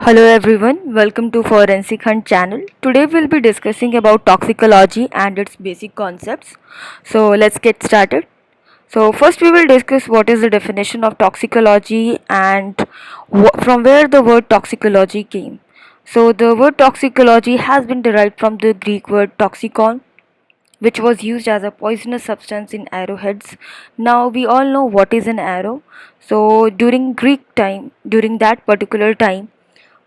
Hello everyone, welcome to Forensic Hunt channel. Today we'll be discussing about toxicology and its basic concepts. So let's get started. So first we will discuss what is the definition of toxicology and from where the word toxicology came. So the word toxicology has been derived from the Greek word toxicon, which was used as a poisonous substance in arrowheads. Now we all know what is an arrow. So during that particular time,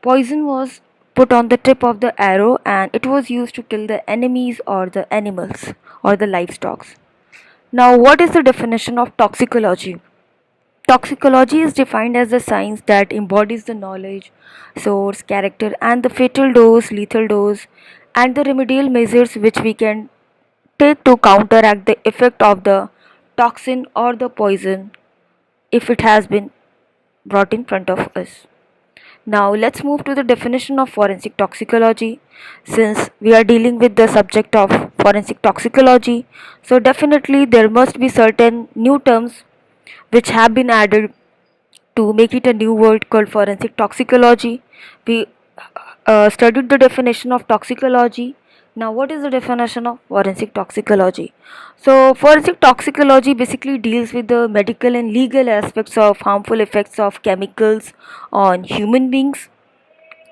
poison was put on the tip of the arrow and it was used to kill the enemies or the animals or the livestock. Now, what is the definition of toxicology? Toxicology is defined as the science that embodies the knowledge, source, character, and the fatal dose, lethal dose, and the remedial measures which we can take to counteract the effect of the toxin or the poison if it has been brought in front of us. Now let's move to the definition of forensic toxicology. Since we are dealing with the subject of forensic toxicology, so definitely there must be certain new terms which have been added to make it a new word called forensic toxicology. We studied the definition of toxicology. Now, what is the definition of forensic toxicology? So, forensic toxicology basically deals with the medical and legal aspects of harmful effects of chemicals on human beings.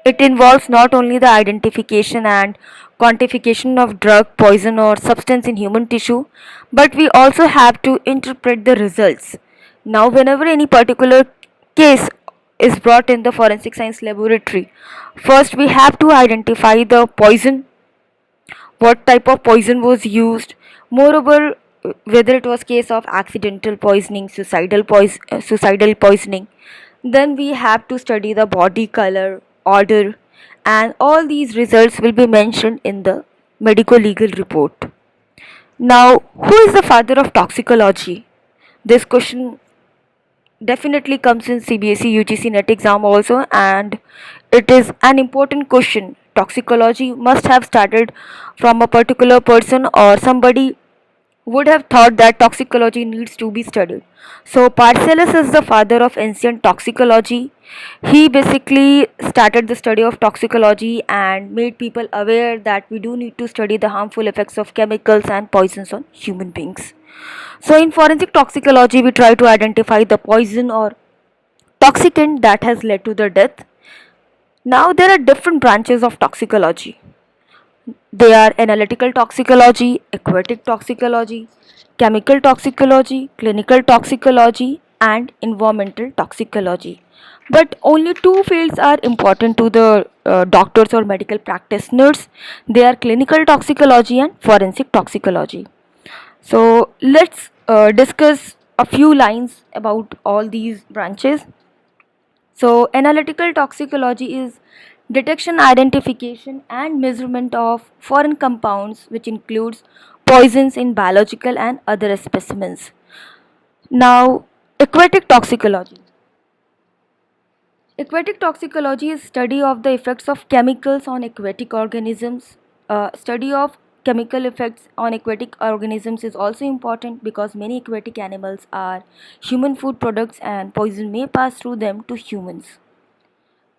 It involves not only the identification and quantification of drug, poison, or substance in human tissue, but we also have to interpret the results. Now, whenever any particular case is brought in the forensic science laboratory, first we have to identify the poison, what type of poison was used, moreover, whether it was case of accidental poisoning, suicidal poisoning. Then we have to study the body color, odor, and all these results will be mentioned in the medico legal report. Now, who is the father of toxicology? This question definitely comes in CBSE UGC NET exam also, and it is an important question. Toxicology must have started from a particular person or somebody would have thought that toxicology needs to be studied. So Paracelsus is the father of ancient toxicology. He basically started the study of toxicology and made people aware that we do need to study the harmful effects of chemicals and poisons on human beings. So in forensic toxicology, we try to identify the poison or toxicant that has led to the death. Now there are different branches of toxicology. They are analytical toxicology, aquatic toxicology, chemical toxicology, clinical toxicology, and environmental toxicology. But only two fields are important to the doctors or medical practitioners. They are clinical toxicology and forensic toxicology. So let's discuss a few lines about all these branches. So, analytical toxicology is detection, identification, and measurement of foreign compounds, which includes poisons in biological and other specimens. Now, aquatic toxicology. Aquatic toxicology is study of the effects of chemicals on aquatic organisms. Study of chemical effects on aquatic organisms is also important because many aquatic animals are human food products and poison may pass through them to humans.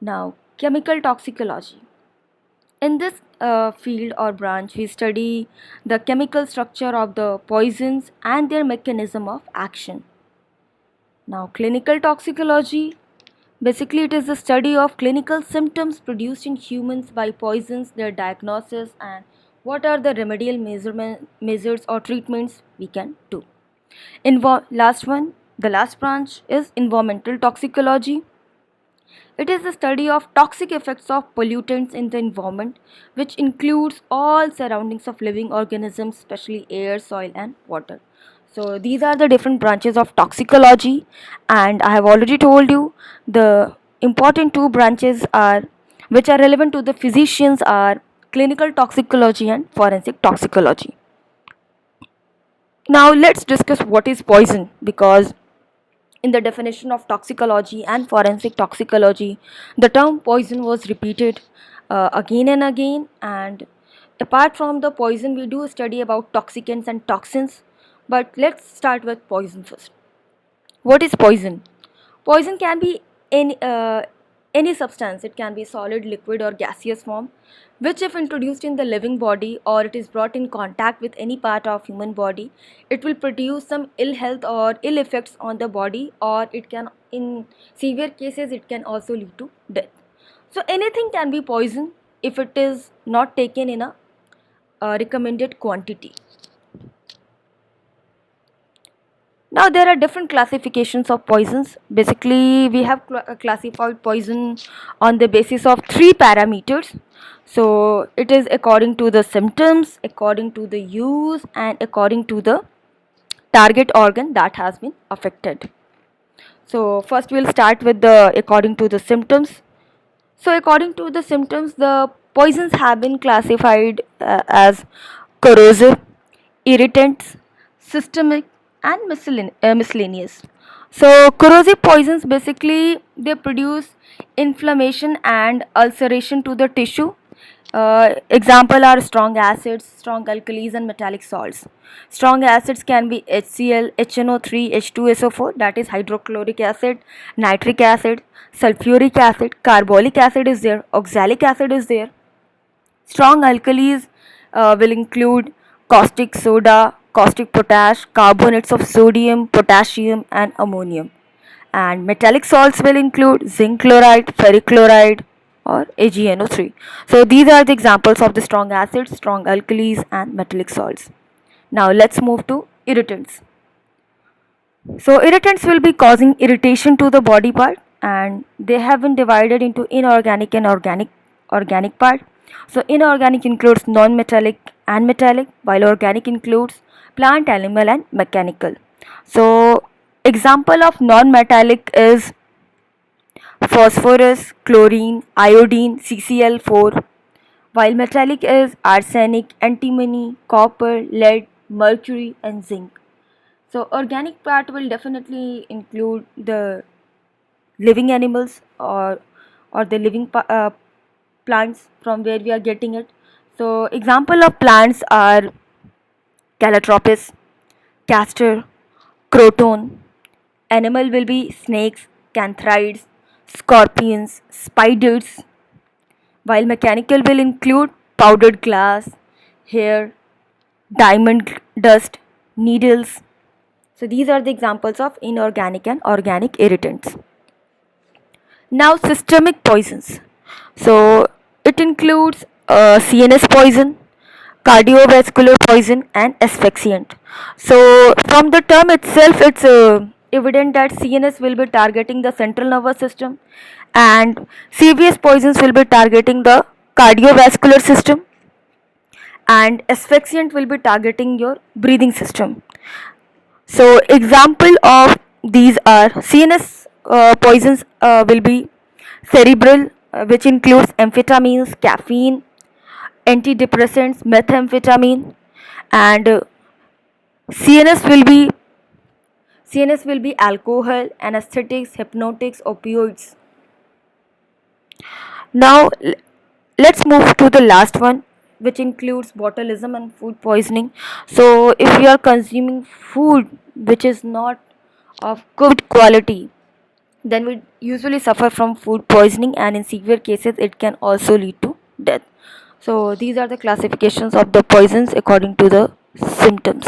Now, chemical toxicology. In this field or branch, we study the chemical structure of the poisons and their mechanism of action. Now, clinical toxicology. Basically, it is the study of clinical symptoms produced in humans by poisons, their diagnosis, and what are the remedial measures or treatments we can do. The last branch is environmental toxicology. It is the study of toxic effects of pollutants in the environment, which includes all surroundings of living organisms, especially air, soil, and water. So, these are the different branches of toxicology, and I have already told you the important two branches are which are relevant to the physicians are clinical toxicology and forensic toxicology. Now, let's discuss what is poison because in the definition of toxicology and forensic toxicology, the term poison was repeated again and again. And apart from the poison, we do study about toxicants and toxins. But let's start with poison first. What is poison? Poison can be any. any substance, it can be solid, liquid or gaseous form, which if introduced in the living body or it is brought in contact with any part of human body, it will produce some ill health or ill effects on the body, or it can, in severe cases, it can also lead to death. So anything can be poison if it is not taken in a recommended quantity. Now there are different classifications of poisons. Basically, we have classified poison on the basis of three parameters. So it is according to the symptoms, according to the use, and according to the target organ that has been affected. So first we'll start with the according to the symptoms. So according to the symptoms, the poisons have been classified as corrosive, irritants, systemic, and miscellaneous. So corrosive poisons, basically they produce inflammation and ulceration to the tissue. Example are strong acids, strong alkalis, and metallic salts. Strong acids can be HCl, HNO3, H2SO4, that is hydrochloric acid, nitric acid, sulfuric acid, carbolic acid is there, oxalic acid is there. Strong alkalis will include caustic soda, caustic potash, carbonates of sodium, potassium, and ammonium. And metallic salts will include zinc chloride, ferric chloride, or AgNO3. So these are the examples of the strong acids, strong alkalis, and metallic salts. Now let's move to irritants. So irritants will be causing irritation to the body part, and they have been divided into inorganic and organic part. So inorganic includes non-metallic and metallic, while organic includes plant, animal, and mechanical. So example of non-metallic is phosphorus, chlorine, iodine, CCl4, while metallic is arsenic, antimony, copper, lead, mercury, and zinc. So organic part will definitely include the living animals, or the living plants from where we are getting it. So example of plants are calotropis, castor, croton. Animal will be snakes, canthrids, scorpions, spiders, while mechanical will include powdered glass, hair, diamond dust, needles. So these are the examples of inorganic and organic irritants. Now systemic poisons. So it includes CNS poison, cardiovascular poison, and asphyxiant. So from the term itself, it's evident that CNS will be targeting the central nervous system, and CVS poisons will be targeting the cardiovascular system, and asphyxiant will be targeting your breathing system. So example of these are CNS poisons will be cerebral, which includes amphetamines, caffeine, antidepressants, methamphetamine, and CNS will be alcohol, anesthetics, hypnotics, opioids. Now let's move to the last one, which includes botulism and food poisoning. So if you are consuming food which is not of good quality, then we usually suffer from food poisoning, and in severe cases it can also lead to death. So these are the classifications of the poisons according to the symptoms.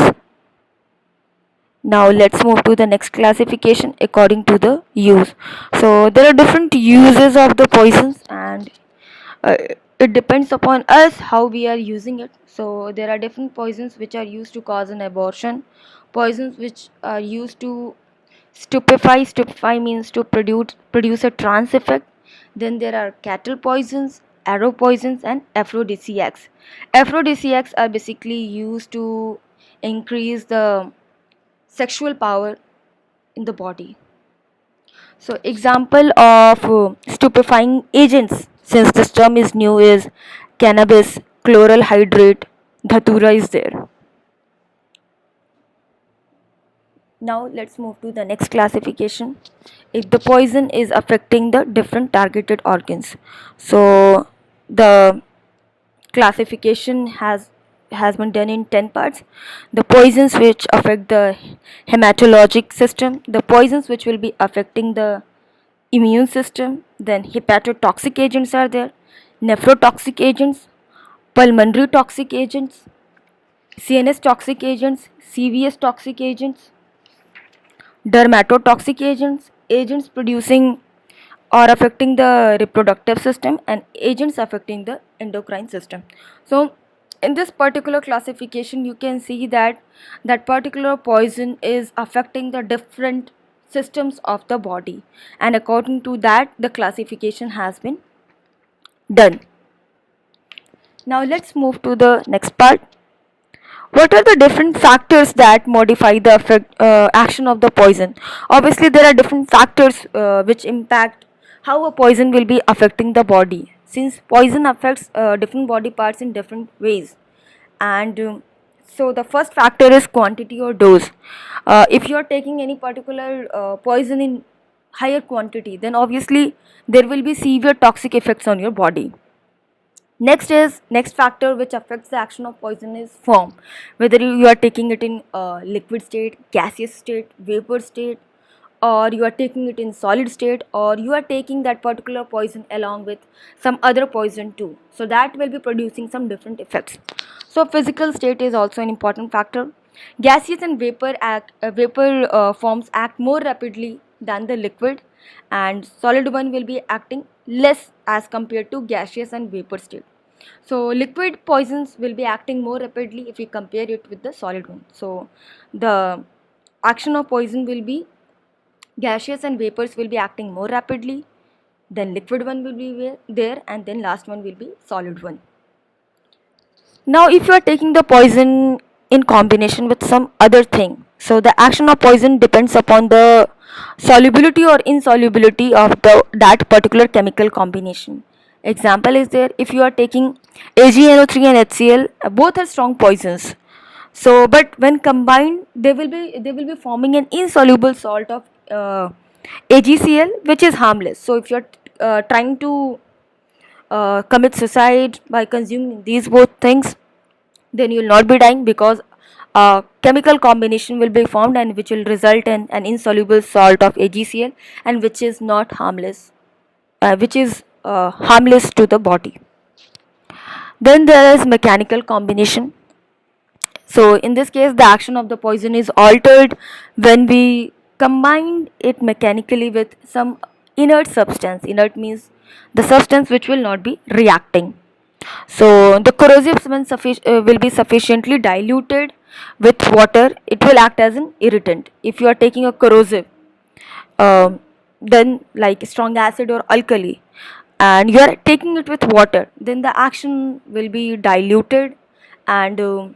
Now let's move to the next classification according to the use. So there are different uses of the poisons, and uh, it depends upon us how we are using it. So there are different poisons which are used to cause an abortion, poisons which are used to stupefy means to produce a trance effect. Then there are cattle poisons, arrow poisons, and aphrodisiacs. Aphrodisiacs are basically used to increase the sexual power in the body. So example of stupefying agents, since this term is new, is cannabis, chloral hydrate, dhatura is there. Now let's move to the next classification. If the poison is affecting the different targeted organs. So the classification has been done in 10 parts. The poisons which affect the hematologic system, the poisons which will be affecting the immune system, then hepatotoxic agents are there, nephrotoxic agents, pulmonary toxic agents, CNS toxic agents, CVS toxic agents, dermatotoxic agents, agents producing or affecting the reproductive system, and agents affecting the endocrine system. So in this particular classification you can see that that particular poison is affecting the different systems of the body, and according to that the classification has been done. Now let's move to the next part. What are the different factors that modify the action of the poison? Obviously there are different factors which impact how a poison will be affecting the body, since poison affects different body parts in different ways. And so the first factor is quantity or dose. If you are taking any particular poison in higher quantity, then obviously there will be severe toxic effects on your body. Next factor which affects the action of poison is form. Whether you are taking it in liquid state, gaseous state, vapor state, or you are taking it in solid state, or you are taking that particular poison along with some other poison too. So that will be producing some different effects. So physical state is also an important factor. Gaseous and vapor forms act more rapidly than the liquid, and solid one will be acting less as compared to gaseous and vapor state. So liquid poisons will be acting more rapidly if we compare it with the solid one. So the action of poison will be gaseous and vapors will be acting more rapidly, then liquid one will be there, and then last one will be solid one. Now if you are taking the poison in combination with some other thing, so the action of poison depends upon the solubility or insolubility of that particular chemical combination. Example is there, if you are taking AgNO3 and HCl, both are strong poisons. So but when combined they will be forming an insoluble salt of AgCl, which is harmless. So if you are trying to commit suicide by consuming these both things, then you will not be dying, because a chemical combination will be formed and which will result in an insoluble salt of AgCl, and which is not harmless, which is harmless to the body. Then there is mechanical combination. So in this case the action of the poison is altered when we combine it mechanically with some inert substance. Inert means the substance which will not be reacting. So the corrosives when will be sufficiently diluted with water, it will act as an irritant. If you are taking a corrosive, then like strong acid or alkali, and you are taking it with water, then the action will be diluted, and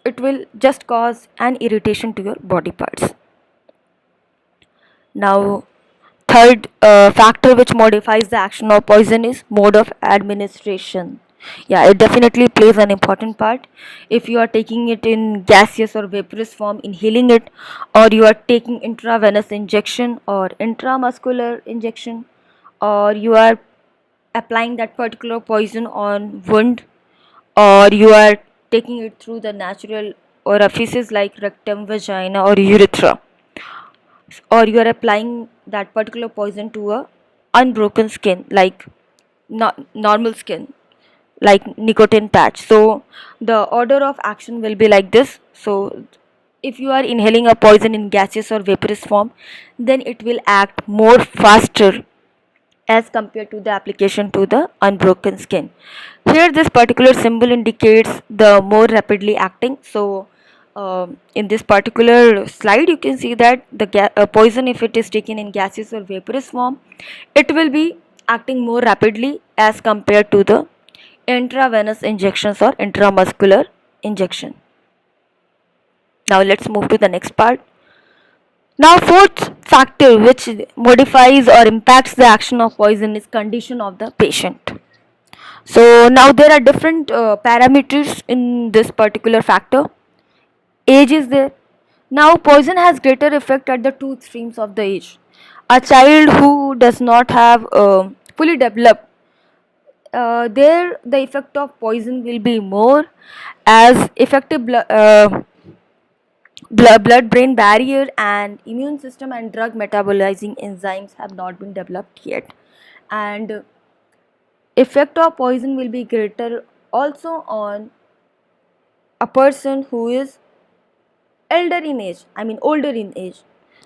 it will just cause an irritation to your body parts. Now third factor which modifies the action of poison is mode of administration. Yeah, it definitely plays an important part. If you are taking it in gaseous or vaporous form, inhaling it, or you are taking intravenous injection or intramuscular injection, or you are applying that particular poison on wound, or you are taking it through the natural orifices like rectum, vagina, or urethra, or you are applying that particular poison to a unbroken skin like normal skin, like nicotine patch. So the order of action will be like this. So if you are inhaling a poison in gaseous or vaporous form, then it will act more faster as compared to the application to the unbroken skin. Here this particular symbol indicates the more rapidly acting. So in this particular slide you can see that the poison, if it is taken in gaseous or vaporous form, it will be acting more rapidly as compared to the intravenous injections or intramuscular injection. Now let's move to the next part. Now fourth factor which modifies or impacts the action of poison is condition of the patient. So now there are different parameters in this particular factor. Age is there. Now poison has greater effect at the two extremes of the age. A child who does not have fully developed, there the effect of poison will be more, as effective blood brain barrier and immune system and drug metabolizing enzymes have not been developed yet, and effect of poison will be greater also on a person who is elder in age, I mean older in age.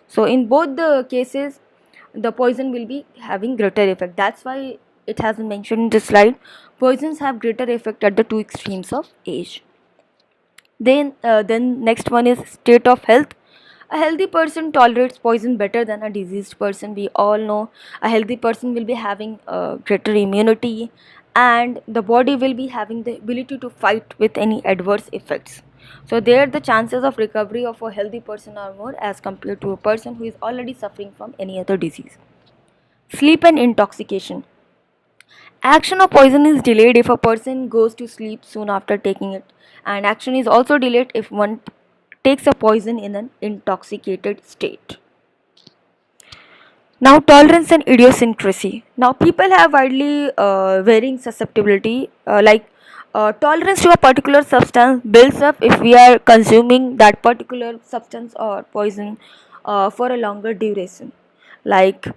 So in both the cases the poison will be having greater effect. That's why it has been mentioned in this slide, poisons have greater effect at the two extremes of age. Then next one is state of health. A healthy person tolerates poison better than a diseased person. We all know a healthy person will be having greater immunity, and the body will be having the ability to fight with any adverse effects. So there the chances of recovery of a healthy person are more as compared to a person who is already suffering from any other disease. Sleep and intoxication. Action of poison is delayed if a person goes to sleep soon after taking it, and action is also delayed if one takes a poison in an intoxicated state. Now, tolerance and idiosyncrasy. Now, people have widely varying susceptibility, tolerance to a particular substance builds up if we are consuming that particular substance or poison for a longer duration. Like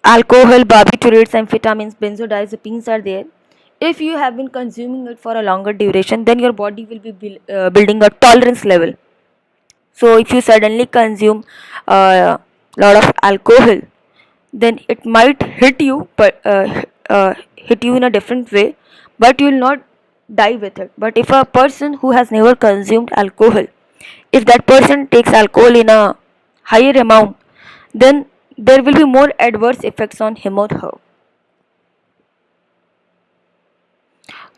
alcohol, barbiturates, amphetamines, benzodiazepines are there. If you have been consuming it for a longer duration, then your body will be building a tolerance level. So if you suddenly consume a lot of alcohol, then it might hit you, but hit you in a different way, but you will not die with it. But if a person who has never consumed alcohol, if that person takes alcohol in a higher amount, then there will be more adverse effects on him or her.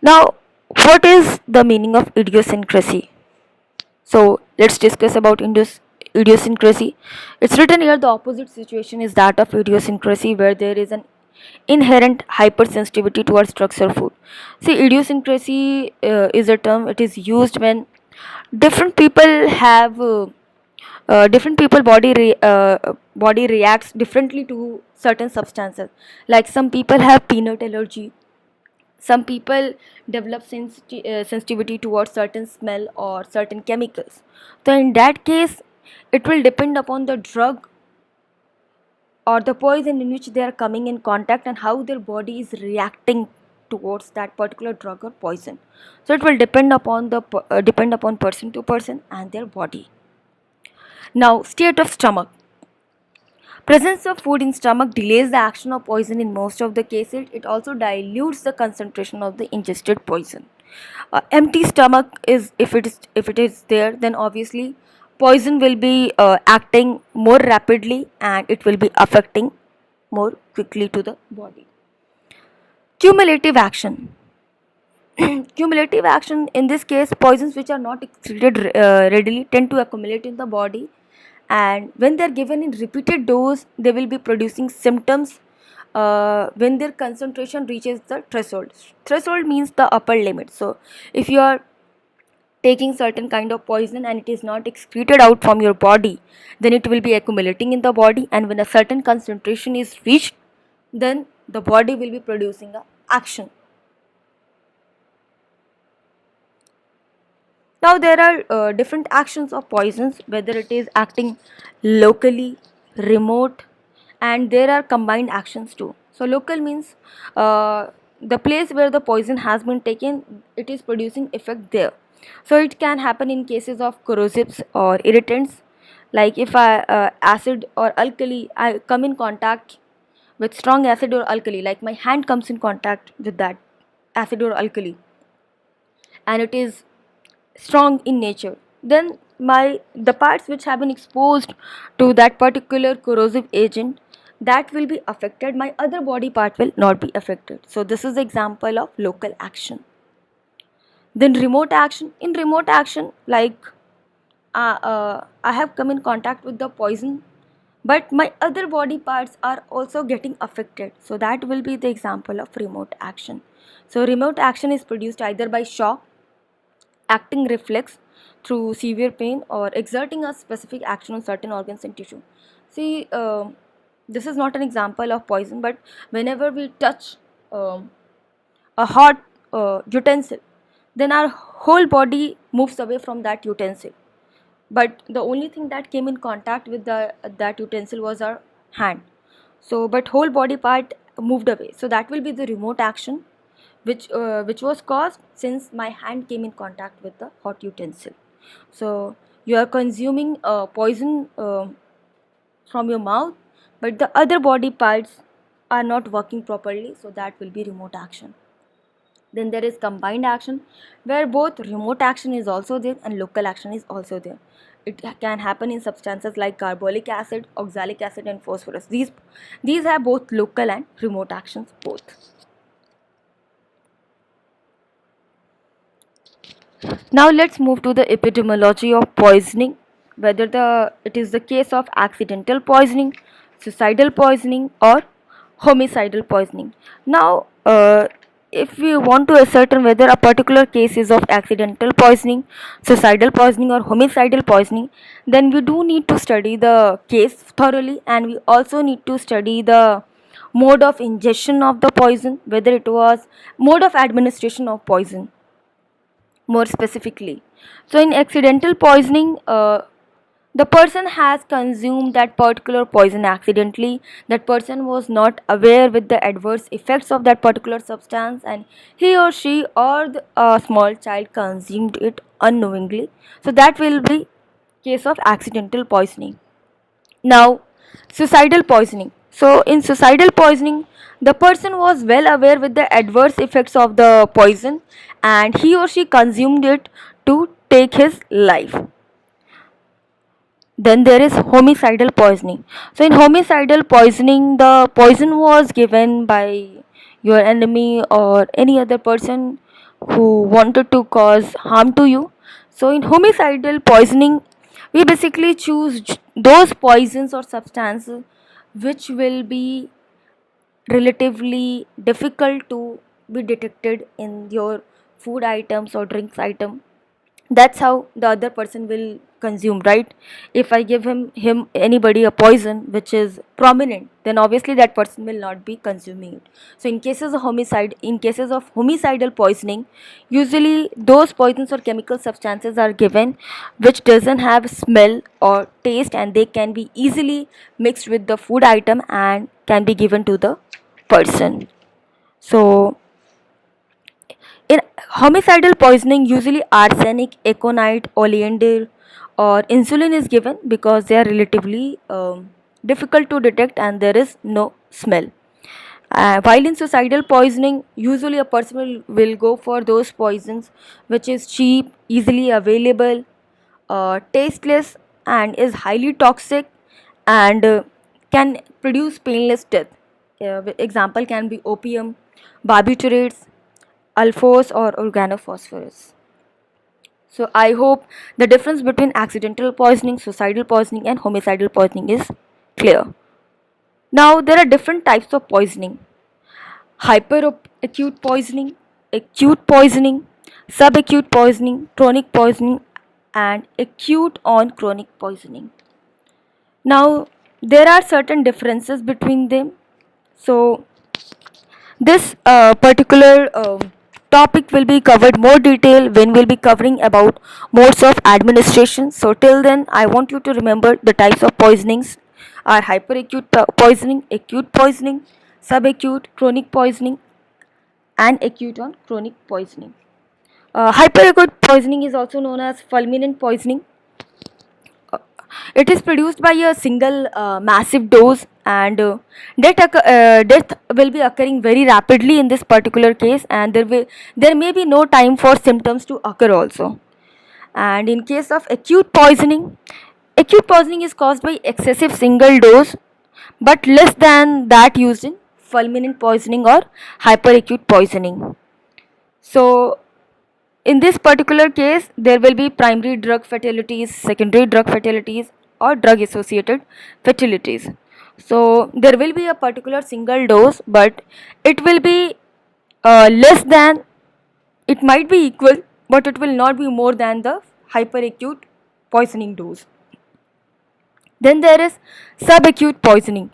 Now, what is the meaning of idiosyncrasy? So let's discuss about idiosyncrasy. It's written here the opposite situation is that of idiosyncrasy, where there is an inherent hypersensitivity towards drugs or food. See, idiosyncrasy is a term. It is used when different people have different people body reacts differently to certain substances. Like some people have peanut allergy, some people develop sensitivity towards certain smell or certain chemicals. So in that case it will depend upon the drug or the poison in which they are coming in contact and how their body is reacting towards that particular drug or poison. So it will depend upon person to person and their body. Now, state of stomach. Presence of food in stomach delays the action of poison in most of the cases. It also dilutes the concentration of the ingested poison. Empty stomach is, if it is there, then obviously poison will be acting more rapidly and it will be affecting more quickly to the body. Cumulative action. Cumulative action, in this case poisons which are not excreted readily tend to accumulate in the body, and when they are given in repeated dose they will be producing symptoms when their concentration reaches the threshold. Threshold means the upper limit. So if you are taking certain kind of poison and it is not excreted out from your body, then it will be accumulating in the body, and when a certain concentration is reached, then the body will be producing a action. Now there are different actions of poisons, whether it is acting locally, remote, and there are combined actions too. So local means the place where the poison has been taken, it is producing effect there. So it can happen in cases of corrosives or irritants, like if I acid or alkali, I come in contact with strong acid or alkali, like my hand comes in contact with that acid or alkali, and it is strong in nature, then my the parts which have been exposed to that particular corrosive agent, that will be affected, my other body part will not be affected. So this is the example of local action. Then remote action. In remote action, like I have come in contact with the poison, but my other body parts are also getting affected, so that will be the example of remote action. So remote action is produced either by shock, acting reflex through severe pain, or exerting a specific action on certain organs and tissue. See, this is not an example of poison, but whenever we touch a hot utensil, then our whole body moves away from that utensil. but the only thing that came in contact with that utensil was our hand. So but whole body part moved away, so that will be the remote action, which was caused since my hand came in contact with the hot utensil. So you are consuming poison from your mouth, but the other body parts are not working properly, so that will be remote action. Then there is combined action, where both remote action is also there and local action is also there. It can happen in substances like carbolic acid, oxalic acid, and phosphorus. These have both local and remote actions both. Now let's move to the epidemiology of poisoning, whether it is the case of accidental poisoning, suicidal poisoning, or homicidal poisoning. Now, if we want to ascertain whether a particular case is of accidental poisoning, suicidal poisoning, or homicidal poisoning, then we do need to study the case thoroughly, and we also need to study the mode of ingestion of the poison, whether it was mode of administration of poison more specifically. So, in accidental poisoning, the person has consumed that particular poison accidentally. That person was not aware with the adverse effects of that particular substance, and he or she or a small child consumed it unknowingly. So, that will be case of accidental poisoning. Now, suicidal poisoning. So, in suicidal poisoning, the person was well aware with the adverse effects of the poison and he or she consumed it to take his life. Then there is homicidal poisoning. So, in homicidal poisoning, the poison was given by your enemy or any other person who wanted to cause harm to you. So, in homicidal poisoning, we basically choose those poisons or substances which will be relatively difficult to be detected in your food items or drinks item. That's how the other person will consume, right? If I give him anybody a poison which is prominent, then obviously that person will not be consuming it. So in cases of homicidal poisoning, usually those poisons or chemical substances are given which doesn't have smell or taste, and they can be easily mixed with the food item and can be given to the person. So in homicidal poisoning, usually arsenic, aconite, oleander, or insulin is given because they are relatively difficult to detect and there is no smell. While in suicidal poisoning, usually a person will go for those poisons which is cheap, easily available, tasteless, and is highly toxic and can produce painless death. Example can be opium, barbiturates, alphos, or organophosphorus. So I hope the difference between accidental poisoning, suicidal poisoning, and homicidal poisoning is clear. Now there are different types of poisoning: hyperacute poisoning, acute poisoning, subacute poisoning, chronic poisoning, and acute on chronic poisoning. Now there are certain differences between them. So this particular topic will be covered more detail when we'll be covering about modes of administration. So till then, I want you to remember the types of poisonings are hyperacute poisoning, acute poisoning, subacute, chronic poisoning, and acute on chronic poisoning. Hyperacute poisoning is also known as fulminant poisoning. It is produced by a single massive dose, and death will be occurring very rapidly in this particular case, and there may be no time for symptoms to occur also. And in case of acute poisoning is caused by excessive single dose but less than that used in fulminant poisoning or hyperacute poisoning. So in this particular case, there will be primary drug fatalities, secondary drug fatalities, or drug associated fatalities. So there will be a particular single dose, but it will be less than, it might be equal, but it will not be more than the hyperacute poisoning dose. Then there is subacute poisoning.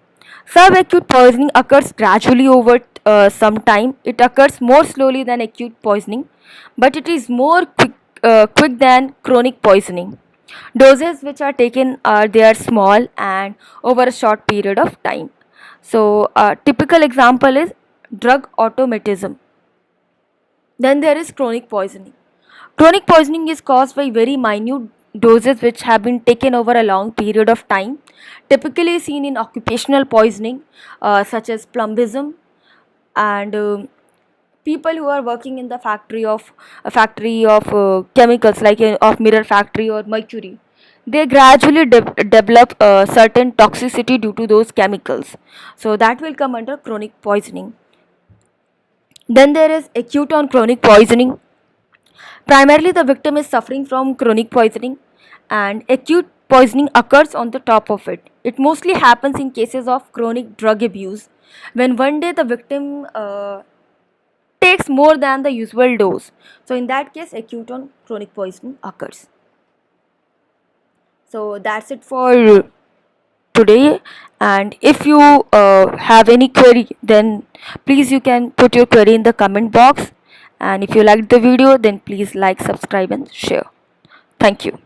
Subacute poisoning occurs gradually over some time. It occurs more slowly than acute poisoning, but it is more quick than chronic poisoning. Doses which are taken are they are small and over a short period of time. So a typical example is drug automatism. Then there is chronic poisoning. Chronic poisoning is caused by very minute doses which have been taken over a long period of time, typically seen in occupational poisoning, such as plumbism, and people who are working in the factory of chemicals, like of mirror factory or mercury. They gradually develop certain toxicity due to those chemicals, so that will come under chronic poisoning. Then there is acute on chronic poisoning. Primarily, the victim is suffering from chronic poisoning, and acute poisoning occurs on the top of it. It mostly happens in cases of chronic drug abuse, when one day the victim takes more than the usual dose. So, in that case, acute on chronic poisoning occurs. So, that's it for today. And if you have any query, then please you can put your query in the comment box. And if you liked the video, then please like, subscribe, and share. Thank you.